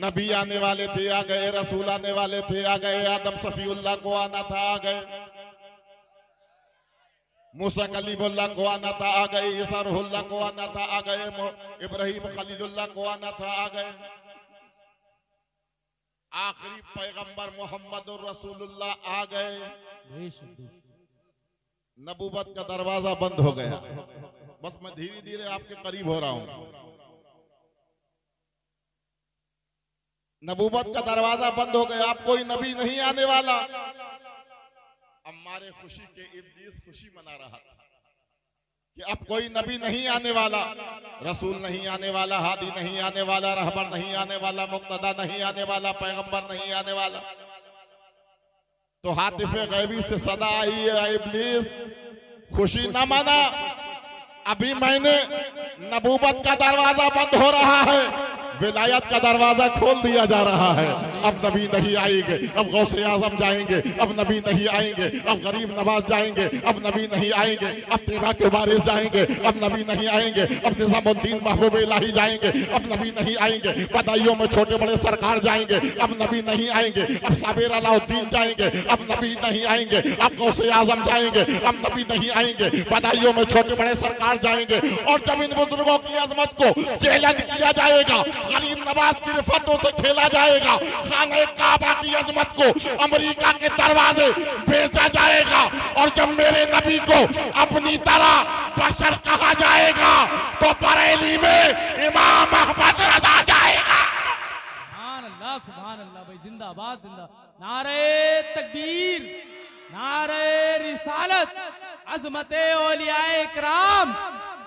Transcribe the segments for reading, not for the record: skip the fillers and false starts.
नबी आने वाले थे, आ गए। रसूल आने वाले थे, आ गए। आदम सफीउल्लाह को आना था, आ गए। मूसा कलीमुल्लाह को आना था, आ गए। ईसा रूहुल्लाह को आना था, आ गए। इब्राहिम खलीलुल्लाह को आना था, आ गए। आखिरी पैगंबर मोहम्मद रसूलुल्लाह आ गए। नबूवत का दरवाजा बंद हो गया। बस मैं धीरे धीरे आपके करीब हो रहा हूं। नबूवत का दरवाजा बंद हो गया। अब कोई नबी नहीं आने वाला। हमारे खुशी के इब्लीस खुशी मना रहा था कि अब कोई नबी नहीं आने वाला, रसूल नहीं आने वाला, हादी नहीं आने वाला, रहबर नहीं आने वाला, मुक्तदा नहीं आने वाला, पैगंबर नहीं आने वाला। तो हातिफे गैबी से सदा आई है, इब्लीस खुशी न माना। अभी मैंने नबूवत का दरवाजा बंद हो रहा है, विलायत का दरवाजा खोल दिया जा रहा है। अब नबी नहीं आएंगे, अब गौसे आजम जाएंगे, अब नबी नहीं आएंगे। अब गरीब नवाज जाएंगे, अब नबी नहीं आएंगे। अब तेबा के वारिस जाएंगे, अब नबी नहीं आएंगे। अब निजामुद्दीन महबूब इलाही जाएंगे, अब नबी नहीं आएंगे। बदायूं में छोटे बड़े सरकार जाएंगे, अब नबी नहीं आएंगे। अब साबिर अलाउद्दीन जाएंगे, अब नबी नहीं आएंगे। अब गौसे आजम जाएंगे, अब नबी नहीं आएंगे। बदायूं में छोटे बड़े सरकार जाएंगे। और जब इन बुजुर्गों की अजमत को चैलेंज किया जाएगा, गरीब नवाज की रिफतों से खेला जाएगा, खाने काबा की अजमत को अमेरिका के दरवाजे बेचा जाएगा, और जब मेरे नबी को अपनी तरह बशर कहा जाएगा, तो बरेली में इमाम अहमद रजा जाएगा। सुभान अल्लाह भाई, जिंदाबाद जिंदा। नारे तकबीर, नारे रिसालत, अजमते औलियाए इकराम,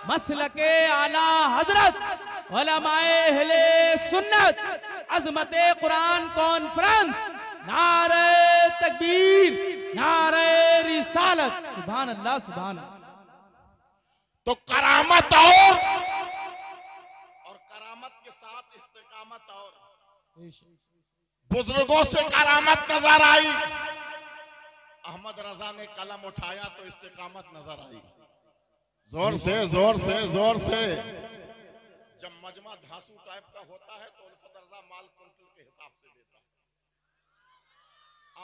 मसलके आला हजरत, उलमाए अहले सुन्नत, अजमते कुरान कॉन्फ्रेंस, नारे तकबीर, नारे रिसालत। सुभान अल्लाह, सुभान अल्लाह। तो करामत और करामत के साथ इस्तिकामत और बुजुर्गों से करामत नजर आई। अहमद रजा ने कलम उठाया तो इस्तिकामत नजर आई। जोर से जोर से जोर से। जब मजमा धांसू टाइप का होता है तो उल्फत रजा माल कुंटल के हिसाब से देता है।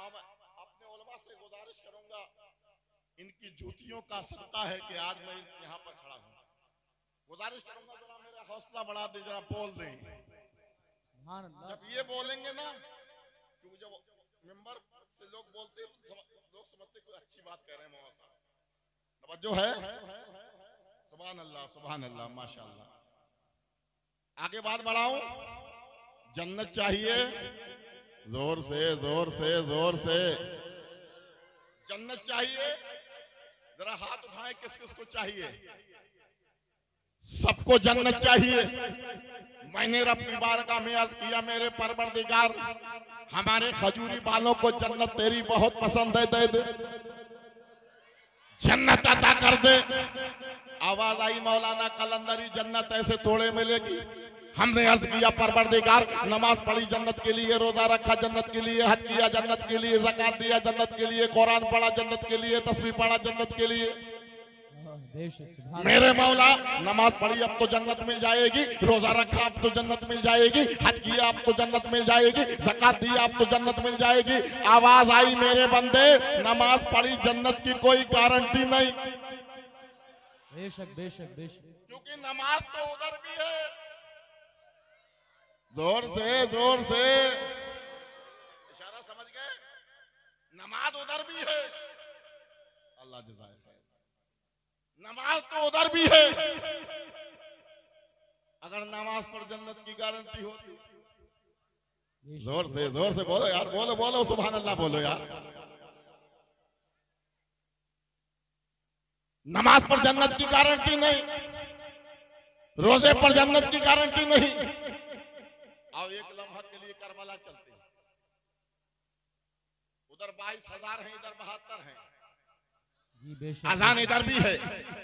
अब अपने उलमा से गुजारिश करूंगा, इनकी जूतियों का सदका है कि आज मैं यहाँ पर खड़ा हूँ। गुजारिश करूंगा जरा मेरा हौसला बढ़ा दे, जरा बोल दें। जब ये बोलेंगे ना, क्योंकि जब मेंबर से लोग बोलते हैं तो लोग समझते कोई अच्छी बात कह रहे हैं। मौला साहब तवज्जो है। सुभान अल्लाह, सुभान अल्लाह, माशाअल्लाह। आगे बात बढ़ाऊं। जन्नत चाहिए, जोर से जोर से जोर से। जन्नत चाहिए, जरा हाथ उठाएं, किस किस को चाहिए? सबको जन्नत चाहिए। मैंने रब की बारगाह में अर्ज किया, मेरे परवरदिगार हमारे खजूरी बालों को जन्नत तेरी बहुत पसंद है, दे दे, जन्नत अता कर दे। आवाज आई मौलाना कलंदरी, जन्नत ऐसे थोड़े मिलेगी। हमने अर्ज किया, परवरदिगार नमाज पढ़ी जन्नत के लिए, रोजा रखा जन्नत के लिए, हज किया जन्नत के लिए, ज़कात दिया जन्नत के लिए, कुरान पढ़ा जन्नत के लिए, तस्बीह पढ़ा जन्नत के लिए। मेरे मौला नमाज पढ़ी अब तो जन्नत मिल जाएगी, रोजा रखा अब तो जन्नत मिल जाएगी, हज किया अब तो जन्नत मिल जाएगी, ज़कात दिया अब तो जन्नत मिल जाएगी। आवाज आई, मेरे बंदे नमाज पढ़ी जन्नत की कोई गारंटी नहीं। बेशक बेशक बेशक, क्योंकि नमाज तो उधर भी है। जोर से जोर से इशारा समझ गए? नमाज उधर भी है। अल्लाह जज़ाए खैर। नमाज तो उधर भी है। अगर नमाज पर जन्नत की गारंटी होती, जोर से बोलो यार, बोलो बोलो सुभान अल्लाह बोलो यार। नमाज पर जन्नत की गारंटी नहीं, रोजे पर जन्नत की गारंटी नहीं। आओ एक लम्हा के लिए करबला चलते हैं। उधर 22,000 हैं, इधर 72 हैं। जी बेशक। अजान इधर भी है,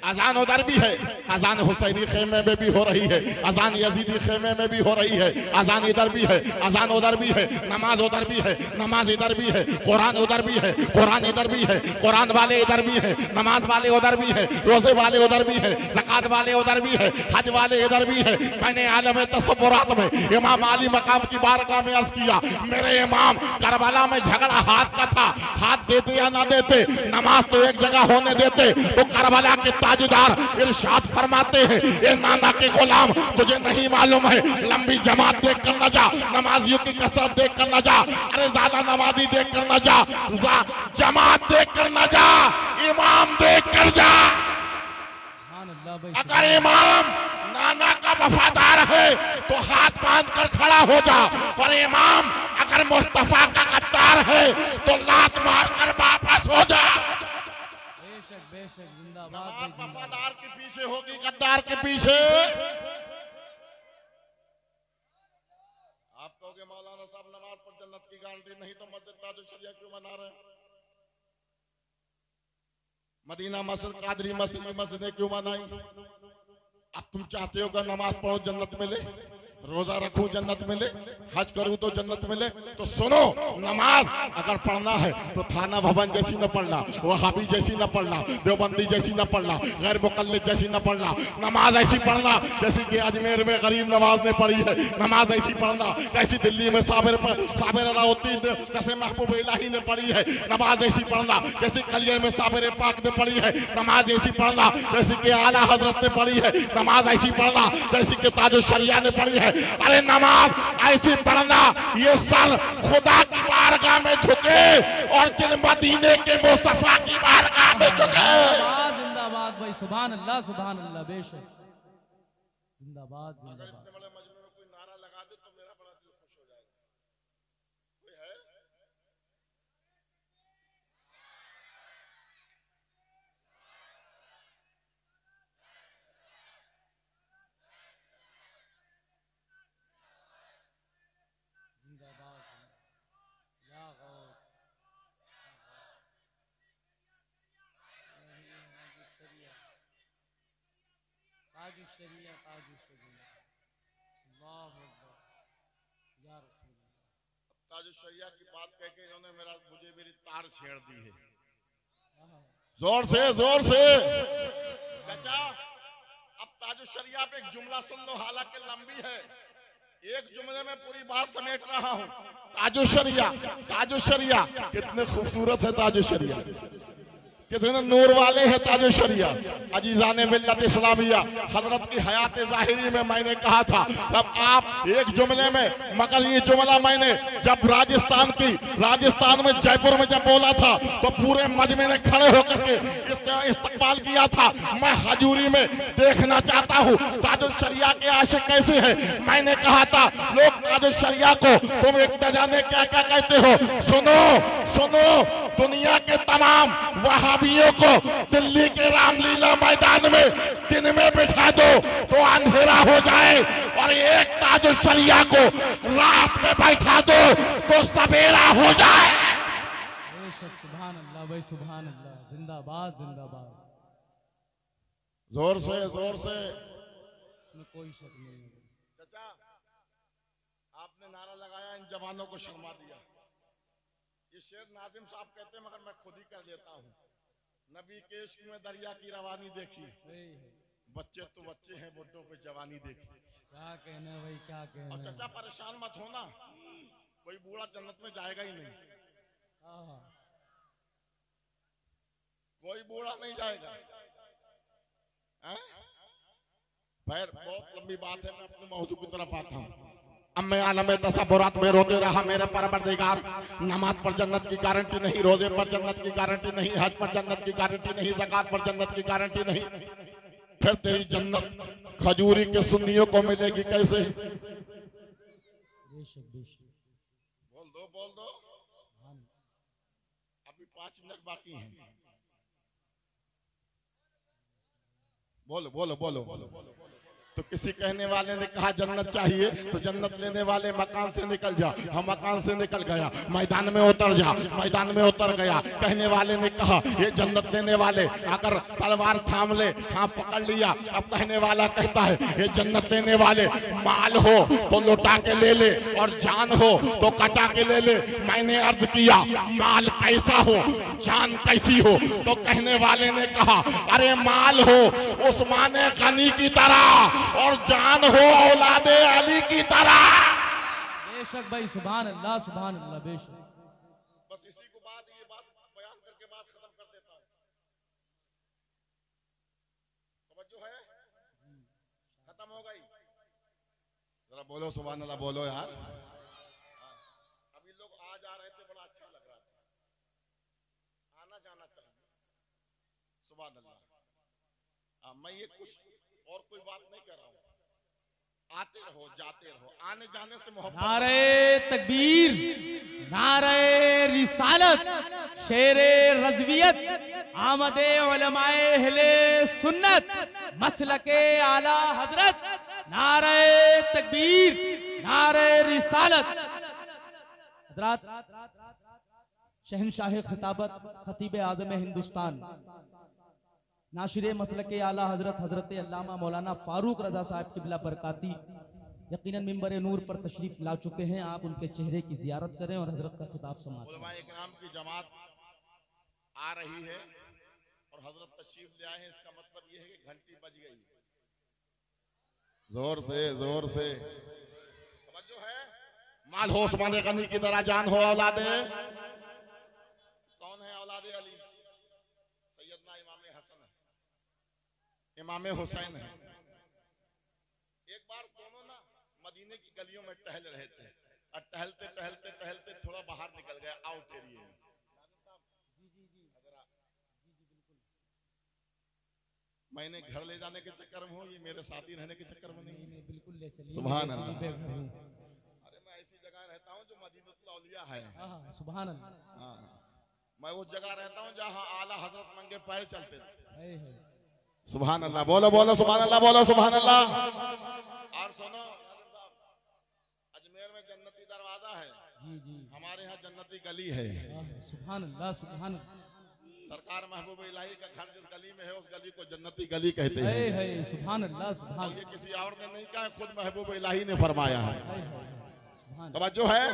अजान उधर भी है, अजान हुसैनी खेमे में भी हो रही है, अजान यजीदी खेमे में भी हो रही है, अजान इधर भी है, अजान उधर भी है, नमाज उधर भी है, नमाज इधर भी है, कुरान उधर भी है, कुरान इधर भी है, कुरान वाले इधर भी है, नमाज वाले उधर भी है, रोजे वाले उधर भी है, ज़कात वाले उधर भी है, हज वाले इधर भी है। मैंने आलम तसव्वुरात में इमाम अली मकाम की बारगाह में अर्ज किया, मेरे इमाम करबला में झगड़ा हाथ का था, हाथ देते या ना देते, नमाज तो एक जगह होने देते, तो करबला के ताजदार इरशाद फरमाते हैं, ये नाना के गुलाम तुझे नहीं मालूम है, लंबी जमात देख कर न जा, नमाजियों की कसरत देख कर न जा, अरे ज्यादा नमाजी देख कर न जा, जमात देख कर न जा, इमाम देख कर जा। अगर इमाम नाना का वफादार है तो हाथ बांध कर खड़ा हो जा, और इमाम अगर मुस्तफा का गद्दार है तो लात मार कर वापस हो जा। बेशक बेशक जिंदाबाद। नमाज वफादार के पीछे होगी, गद्दार के पीछे। आप कहोगे मौलाना साहब नमाज पर जन्नत की गारंटी नहीं तो मस्जिद ताजुल शरिया क्यों बना रहे हैं? मदीना मस्जिद, कादरी मस्जिद, मस्जिदें क्यों बनाई? अब तुम चाहते हो कि नमाज पढ़ो जन्नत मिले, रोजा रखूं जन्नत मिले, हज करूं तो जन्नत मिले, तो सुनो, नमाज अगर पढ़ना है तो थाना भवन जैसी न पढ़ना, वहाबी जैसी न पढ़ना, देवबंदी जैसी न पढ़ना, गैर मुकल्लिद जैसी न पढ़ना, नमाज ऐसी पढ़ना जैसी कि अजमेर में गरीब नवाज ने पढ़ी है, नमाज ऐसी पढ़ना कैसी दिल्ली में साबिर अलाउद्दीन जैसे महबूब इलाही ने पढ़ी है, नमाज ऐसी पढ़ना जैसे कलियर में साबिर पाक ने पढ़ी है, नमाज ऐसी पढ़ना जैसे कि आला हजरत ने पढ़ी है, नमाज ऐसी पढ़ना जैसे कि ताजुल शरिया ने पढ़ी है। अरे नमाज ऐसी पढ़ना ये सर खुदा की बारगाह में झुके और दिल मदीने के मुस्तफा की बारगाह में झुके। जिंदाबाद भाई, सुभान अल्लाह सुभान अल्लाह, बेशक जिंदाबाद जिंदाबाद। इतने बड़े मजमे में कोई नारा लगा दे तो मेरा बड़ा दिल खुश हो जाएगा। कोई है? ताजुल शरिया की बात कह के इन्होंने मुझे मेरी तार छेड़ दी है। जोर से चाचा, अब ताजुल शरिया पे एक जुमला सुन लो, हालांकि लंबी है, एक जुमले में पूरी बात समेट रहा हूं। ताजुल शरिया कितने खूबसूरत है ताजुल शरिया, कितने नूर वाले हैं ताजुल शरिया। अजीजाने मिल्लत इस्लामिया, हजरत की हयात ज़ाहिरी में मैंने कहा था, तब आप एक जुमले में, मगर ये जुमला मैंने जब राजस्थान में जयपुर में जब बोला था तो पूरे मजमे ने खड़े होकर के इस्तकबाल किया था। मैं हजूरी में देखना चाहता हूँ ताजुल शरिया के आशिक कैसे हैं। मैंने कहा था लोग ताजुल शरिया को तुम एक न जाने क्या क्या कहते हो। सुनो दुनिया के तमाम वहाबियों को दिल्ली के रामलीला मैदान में दिन में बिठा दो तो अंधेरा हो जाए, और एक ताजुल शरिया को रात में बैठा दो तो सवेरा हो जाए। सुभान अल्लाह भाई, सुभान अल्लाह, जिंदाबाद जिंदाबाद। जोर से इसमें कोई शक नहीं है। चाचा, आपने नारा लगाया, इन जवानों को शर्मा दिया। ये शेर नाजिम साहब कहते हैं, मगर मैं खुद ही कर लेता हूँ। नबी के इश्क में दरिया की रवानी देखी, बच्चे तो बच्चे हैं, बुड्ढों पे जवानी देखी। क्या कहना भाई, क्या कहना। और चाचा परेशान मत होना, कोई बूढ़ा जन्नत में जाएगा ही नहीं, कोई बूढ़ा नहीं जाएगा। खैर बहुत लंबी बात है, मैं अपने मौजू की तरफ आता हूँ। अब मैं आलम तसव्वुरात में रोते रहा मेरे परवरदिगार, नमाज पर जन्नत की गारंटी नहीं, रोजे पर जन्नत की गारंटी नहीं, हज पर जन्नत की गारंटी नहीं, ज़कात पर जन्नत की गारंटी नहीं, फिर तेरी जन्नत खजूरी के सुन्नियों को मिलेगी कैसे? बोल दो, अभी 5 मिनट बाकी हैं। बोलो। तो किसी कहने वाले ने कहा जन्नत चाहिए, तो जन्नत लेने वाले मकान से निकल जा, हम मकान से निकल गया, मैदान में उतर जा, मैदान में उतर गया। कहने वाले ने कहा ये जन्नत लेने वाले अगर तलवार थाम ले, हाँ पकड़ लिया। अब कहने वाला कहता है ये जन्नत लेने वाले माल हो तो लौटा के ले ले और जान हो तो कटा के ले ले। मैंने अर्ज किया माल कैसा हो जान कैसी हो, तो कहने वाले ने कहा अरे माल हो उस्मान गनी की तरह और जान हो औलादे अली की तरह। बेशक भाई, सुभान अल्लाह बेशक। बस इसी को बात ये बात बयान करके बात खत्म कर देता हूं। समझो है खत्म हो गई। जरा बोलो सुभान अल्लाह, बोलो यार। अभी लोग आ जा रहे थे, बड़ा अच्छा लग रहा था, आना जाना चाहिए। सुभान अल्लाह। मैं ये कुछ और कोई बात नहीं कर रहा हूं, आते रहो जाते रहो, आने जाने से मोहब्बत। नारे तकबीर, नारे रिसालत, शेरे रज़वियत, आमदे उलमाए अहले सुन्नत, मसलके आला हजरत। नारे तकबीर, नारे रिसालत। हजरात, शहनशाह खिताबत खतीब आज़म हिंदुस्तान नाशिर मसलके आला हजरत हजरत अल्लामा मौलाना फारूक रजा साहब क़िबला बरकाती यकीनन मिंबर नूर पर तशरीफ ला चुके हैं। आप उनके चेहरे की जियारत करें और हजरत का खिताब समाअत। उलमाए इकराम की जमात आ रही है और हजरत तशरीफ ले आए हैं, इसका मतलब यह है कि घंटी बज गई। जोर से जोर से समझो है। माल हो उस्मान गनी की तरह जान हो औलादे। कौन है औलादे अली? सैयदना इमाम हसन है, इमाम हुसैन है। एक बार दोनों ना मदीने की गलियों में टहल रहे थे और टहलते टहलते टहलते थोड़ा बाहर निकल गए आउट एरिया में। मैंने घर ले जाने के चक्कर में हूँ, ये मेरे साथी रहने के चक्कर में नहीं। बिल्कुल ले चलिए। सुभान अल्लाह। अरे मैं ऐसी जगह रहता हूँ जो मदीनतुल औलिया है। सुभान अल्लाह। हाँ, मैं उस जगह रहता हूँ जहाँ आला हजरत नंगे पैर चलते थे। सुभान अल्लाह, बोलो बोलो सुभान अल्लाह, बोलो सुभान अल्लाह। और सुनो, अजमेर में जन्नती दरवाजा है, हमारे यहाँ जन्नती गली है। सुभान अल्लाह, सुभान अल्लाह। सरकार महबूब इलाही का घर जिस गली में है उस गली को जन्नती गली कहते हैं। सुभान अल्लाह, सुभान। और ये किसी और ने नहीं कहा, खुद महबूब इलाही ने फरमाया है। तवज्जो है,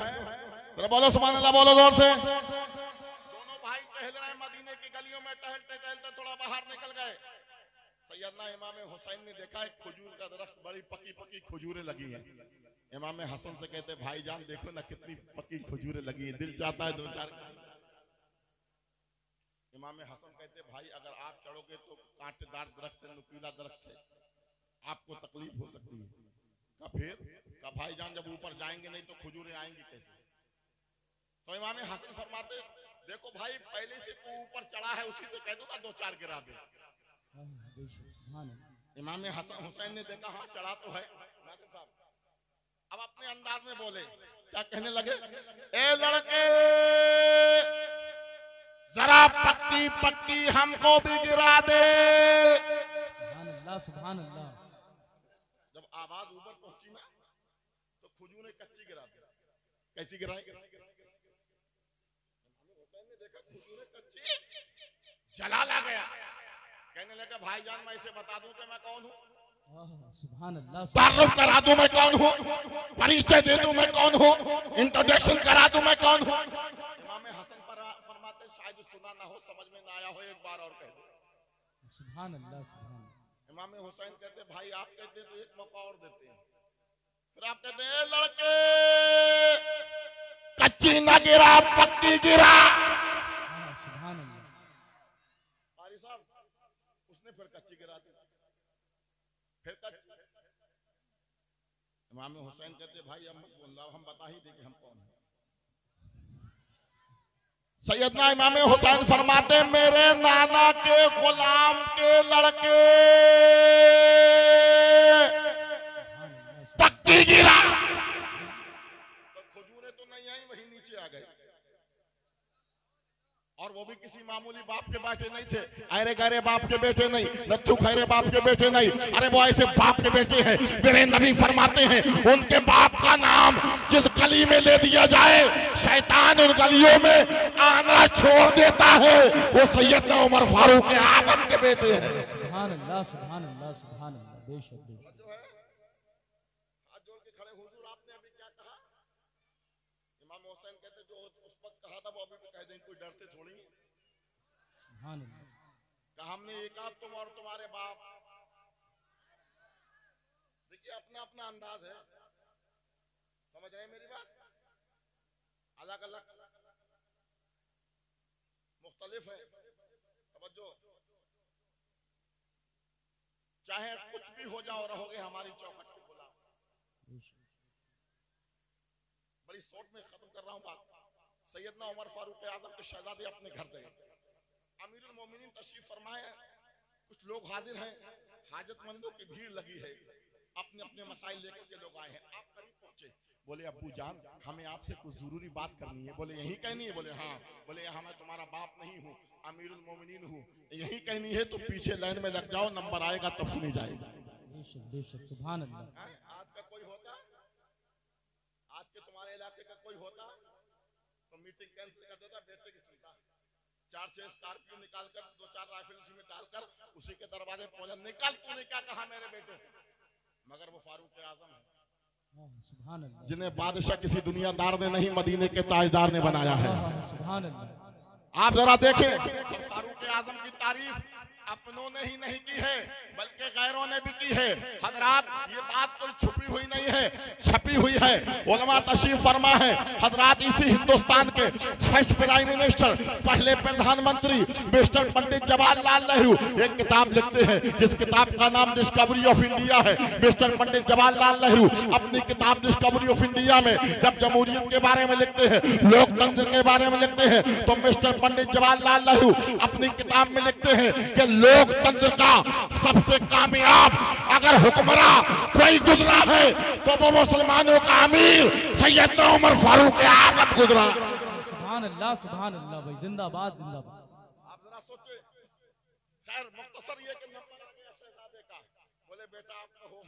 तो बोलो सुभान अल्लाह, बोलो जोर से। दोनों भाई टहल रहे मदीने की गलियों में, टहलते टहलते थोड़ा बाहर निकल गए। सैयदना इमाम हुसैन ने देखा एक खजूर का दरख्त, बड़ी पकी पकी खजूरें लगी हैं। इमाम हसन से कहते भाईजान देखो ना कितनी पकी खजूरें लगी हैं, दिल चाहता है दो चार। इमाम हसन कहते भाई अगर आप चढ़ोगे तो कांटेदार दरख्त है, नुकीला दरख्त है, आपको तकलीफ हो सकती है। का फिर का भाईजान जब ऊपर जाएंगे नहीं तो खजूरें आएंगी कैसे? तो इमाम हसन फरमाते देखो भाई पहले से तू ऊपर चढ़ा है, उसी से कह दूंगा दो चार गिरा दे। इमाम हसन हुसैन ने देखा हाँ चढ़ा तो है। अब अपने अंदाज में बोले, क्या कहने लगे? ए लड़के जरा पक्की पक्की हमको भी गिरा दे। सुभान अल्लाह, सुभान अल्लाह। जब आवाज ऊपर पहुंची ना तो खजूरें कच्ची गिरा दी। कैसी गिराई? ने देखा खजूरें कच्ची, जला ला गया। कहने लगा भाईजान मैं इसे बता दूं कि मैं कौन हूँ? सुभान अल्लाह। तारुफ करा दूं मैं कौन हूँ, परिचय दे दूं मैं कौन हूँ, इंट्रोडक्शन करा दूं मैं कौन हूँ। इमाम हसन पर फरमाते शायद सुना ना हो, समझ में ना आया हो, एक बार और कह दो। सुभान अल्लाह, सुभान। इमाम हुसैन कहते भाई आप कहते तो एक मौका और देते हैं। फिर आप कहते हैं लड़के कच्ची ना गिरा पक्की गिरा। सुभान अल्लाह। कारी साहब उसने फिर कच्ची गिरा दी, फिर कच्ची। इमाम हुसैन कहते भाई हम बता ही देंगे हम कौन है। सैयदना इमाम हुसैन फरमाते मेरे नाना के गुलाम के लड़के पक्की गिरा। तो खजूरें तो नहीं आई, वही नीचे आ गए। और वो भी किसी मामूली बाप के बेटे नहीं थे, अरे गहरे बाप के बेटे नहीं, नत्थु खैरे बाप के बेटे नहीं, अरे वो ऐसे बाप के बेटे हैं। मेरे नबी फरमाते हैं उनके बाप का नाम जिस गली में ले दिया जाए शैतान उन गलियों में आना छोड़ देता है, वो सैयदना उमर फारूक आजम के बेटे हैं। सुभान अल्लाह सुभान अल्लाह सुभान अल्लाह। बेशक बेशक। हाथ जोड़ के खड़े हुजूर, आपने अभी क्या कहा? इमाम हुसैन कहते जो उस वक्त कहा था वो अभी भी कह दें, कोई डरते थोड़ी है। सुभान अल्लाह। कहा हमने एक आप तुम और तुम्हारे बाप। देखिए अपना अपना अंदाज है, समझ रहे हैं मेरी बात? अलग अलग मुख्तलिफ है, समझो। चाहे कुछ भी हो जाओ रहोगे हमारी चौखट के गुलाम। बड़ी शॉर्ट में खत्म कर रहा हूं बात। सैयदना उमर फारूक आजम के शहजादे अपने घर गए, अमीरुल मोमिनीन तशरीफ फरमाए, कुछ लोग हाजिर हैं, हाजतमंदों की भीड़ लगी है, अपने अपने मसाइल लेकर के लोग आए हैं। आप करीब पहुंचे, बोले अब्बू जान हमें आपसे कुछ जरूरी बात करनी है। बोले यही कहनी है? बोले हाँ। बोले यहाँ मैं तुम्हारा बाप नहीं हूँ, अमीरुल मोमिनीन हूँ, यही कहनी है तो पीछे लाइन में लग जाओ, नंबर आएगा तब सुनी जाएगी। बेशक बेशक। सुभान अल्लाह। आज का कोई होता, आज के तुम्हारे इलाके का कोई होता तो मीटिंग कैंसिल कर देता, बेटे की सुनता। 4-6 स्कॉर्पियो निकालकर 2-4 राइफल उसी में डालकर उसी के दरवाजे पहुंचा, निकल तूने क्या कहा मेरे बेटे से? मगर वो फारूक आजम है सुभान अल्लाह, जिन्हें बादशाह किसी दुनियादार ने नहीं मदीने के ताजदार ने बनाया है। सुभान अल्लाह। आप जरा देखें, और फारूक आजम की तारीफ अपनों ने ही नहीं की है बल्कि गैरों ने भी की है। हजरात ये बात कोई छुपी हुई नहीं है, छपी हुई है। उलमा तशरीफ फरमा है हजरात, इसी हिंदुस्तान के फर्स्ट प्राइम मिनिस्टर, पहले प्रधानमंत्री मिस्टर पंडित जवाहरलाल नेहरू एक किताब लिखते हैं जिस किताब का नाम डिस्कवरी ऑफ इंडिया है। मिस्टर पंडित जवाहरलाल नेहरू अपनी किताब डिस्कवरी ऑफ इंडिया में जब जमहूरियत के बारे में लिखते हैं, लोकतंत्र के बारे में लिखते हैं, तो मिस्टर पंडित जवाहरलाल नेहरू अपनी किताब में लिखते हैं कि लोकतंत्र का सबसे कामयाब अगर हुक्मरान कोई गुजरा है तो वो मुसलमानों का अमीर सैयदना उमर फारूक आजम गुजरा। सुभान अल्लाह सुभान अल्लाह। भाई जिंदाबाद जिंदाबाद। आप जरा सोचे। खैर मुख्तसर ये कि नंबर आ गया शहजादे का। बोले बेटा आप कहो।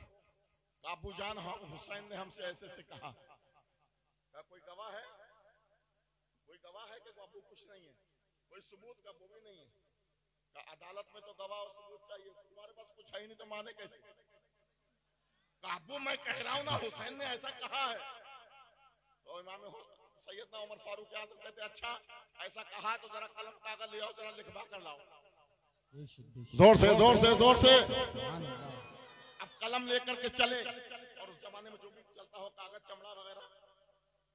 अबू जान हम हुसैन ने हमसे ऐसे से कहा। कोई गवाह है? कोई गवाह है कि अबू कुछ नहीं है? कोई सबूत का वो भी नहीं है? अदालत में तो गवाह और सबूत चाहिए, तुम्हारे पास कुछ है ही नहीं तो माने कैसे? काबू मैं कह रहा हूं ना हुसैन ने ऐसा कहा है। तो इमाम सैयदना उमर फारूक आजम कहते अच्छा ऐसा कहा तो जरा कलम कागज ले आओ, जरा लिखवा कर लाओ। जोर से जोर से जोर से। अब कलम लेकर के चले, और उस जमाने में जो भी चलता हो कागज चमड़ा वगैरह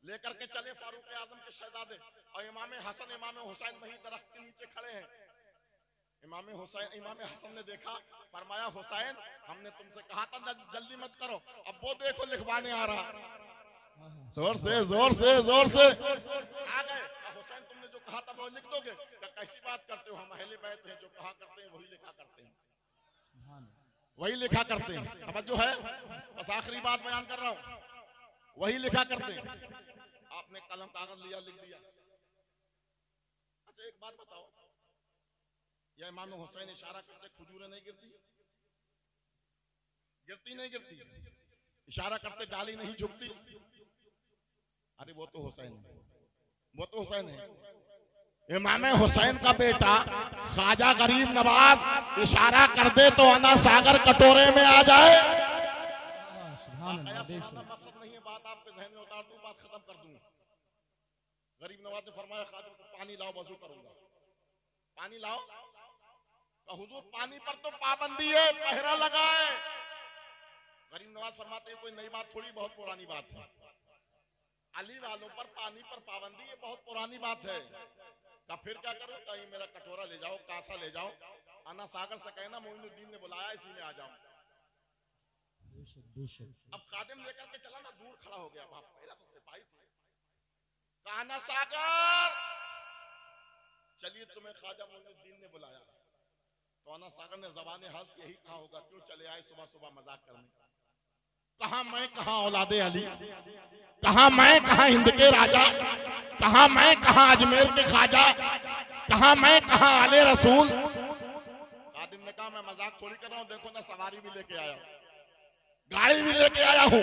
लेकर के चले फारूक आजम के शहजादे। और इमाम हसन इमाम हुसैन वही दरख्त के नीचे खड़े हैं। इमाम हसन ने देखा, फरमाया हुसैन हमने तुमसे कहा था जल्दी मत करो, अब वो देखो लिखवाने आ रहा। जोर से जोर से जोर से आ गए। हुसैन तुमने जो कहा था वो लिख दोगे? कैसी बात करते हो, हम अहले बैत हैं, जो कहा करते हैं वही लिखा करते हैं, वही लिखा करते हैं। अब जो है बस आखिरी बात बयान कर रहा हूं, वही लिखा करते हैं। आपने कलम कागज लिया, लिख दिया। अच्छा एक बात बताओ, या इमाम हुसैन इशारा करते खजूरें नहीं गिरती? गिरती नहीं गिरती? इशारा करते डाली नहीं झुकती? अरे वो तो हुसैन है, वो तो हुसैन है। इमाम हुसैन का बेटा ख्वाजा गरीब नवाज इशारा कर दे तो अना सागर कटोरे में आ जाए। मकसद नहीं है, बात आपके जहन में उतार दूं, बात खत्म कर दूं। गरीब नवाज ने फरमाया ख्वाजा पानी लाओ, वजू करूंगा। पानी लाओ। हुजूर पानी पर तो पाबंदी है, पहरा लगा है। गरीब नवाज फरमाते हैं कोई नई बात थोड़ी, बहुत पुरानी बात है। अली वालों पर पानी पर पाबंदी ये बहुत पुरानी बात है। का फिर क्या करो? कहीं मेरा कटोरा ले जाओ, कासा ले जाओ, आना सागर से कहना मोइनुद्दीन ने बुलाया, इसी में आ जाओ। अब खादिम लेकर के चला ना, दूर खड़ा हो गया, बाप मेरा तो सिपाही थे। आना सागर, चलिए तुम्हें ख्वाजा मोइनुद्दीन ने बुलाया। तो आना सागर ने ज़बाने हाल से यही कहा होगा, क्यों चले आए सुबह सुबह मजाक करने? कहां मैं कहां औलादे अली, कहां मैं कहां हिंद के राजा, कहां मैं कहां अजमेर के ख्वाजा, कहां मैं कहां आले रसूल। खादिम ने कहा मैं मजाक थोड़ी कर रहा हूं, देखो ना सवारी भी लेके आया, गाड़ी भी लेके आया हूं।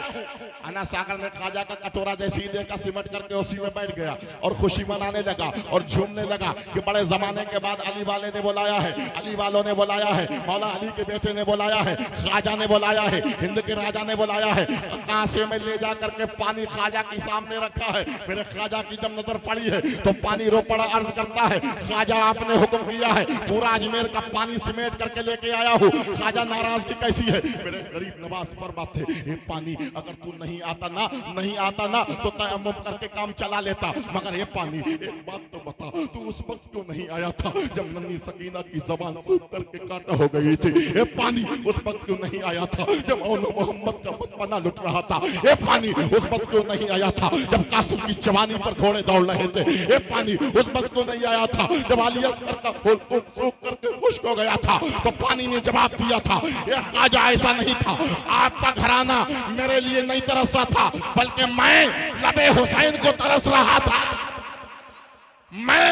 अना सागर ने ख्वाजा का कटोरा जैसे ही देखा सिमट करके उसी में बैठ गया और खुशी मनाने लगा और झूमने लगा कि बड़े जमाने के बाद अली वाले ने बुलाया है, अली वालों ने बुलाया है, मौला अली के बेटे ने बुलाया है, ख्वाजा ने बुलाया है, हिंद के राजा ने बुलाया है। कांसे में ले जा करके पानी ख्वाजा के सामने रखा है। मेरे ख्वाजा की जब नजर पड़ी है तो पानी रो पड़ा, अर्ज करता है ख्वाजा आपने हुक्म किया है, पूरा अजमेर का पानी समेट करके लेके आया हूँ। ख्वाजा नाराजगी कैसी है? मेरे गरीब नवाज फरमाते ये पानी अगर तू नहीं आता ना तो तयम्मुम करके काम चला लेता, मगर ये पानी, एक बात तो बता, तू उस वक्त क्यों नहीं आया था जब नन्ही सकीना की जबान सूख करके काटा हो गई थी? ये पानी उस वक्त क्यों नहीं आया था जब औनो मोहम्मद का बचपना लुट रहा था? ये पानी उस वक्त क्यों नहीं आया था जब कासिम की जवानी पर घोड़े दौड़ रहे थे? ये पानी उस वक्त क्यों नहीं आया था जब अली असगर का खून सूख करके खुश्क हो गया था? तो पानी ने जवाब दिया था ये ख्वाजा ऐसा नहीं था, आपका घराना मेरे लिए नहीं तरसा था, बल्कि मैं लबे हुसैन को तरस रहा था। मैं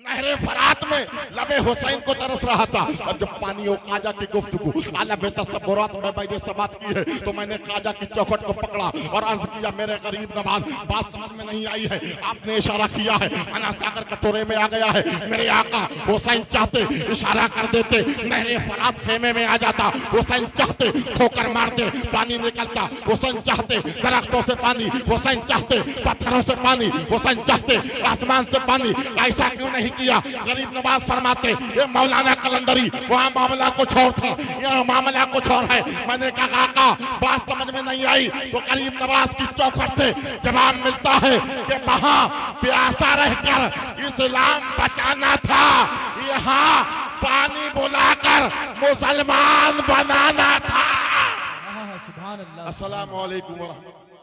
नहरे फरात में लबे हुसैन को तरस रहा था। और जब पानी और ख्वाजा की गुफ्तगू आला बेतसब्बुरात में मैंने से बात की है तो मैंने ख्वाजा की चौखट को पकड़ा और अर्ज किया मेरे गरीब नवाज, बात समझ में नहीं आई है, आपने इशारा किया है, अना सागर कटोरे में आ गया है। मेरे आका हुसैन चाहते इशारा कर देते, नहरे फरात खेमे में आ जाता, हुसैन चाहते ठोकर मारते पानी निकलता, हुसैन चाहते दरख्तों से पानी, हुसैन चाहते पत्थरों से पानी, हुसैन चाहते आसमान से पानी। ऐसा क्यों नहीं किया? गरीब नवाज फरमाते ये मौलाना कलंदरी, वहाँ मामला कुछ और था, यहाँ मामला कुछ और है। मैंने कहा आका बात समझ में नहीं आई, तो गरीब नवाज की चौखट से जवाब मिलता है कि वहाँ प्यासा रहकर इस्लाम बचाना था, यहाँ पानी बुलाकर मुसलमान बनाना था। सुभान अल्लाह। अस्सलामु अलैकुम व रहमतुल्लाह।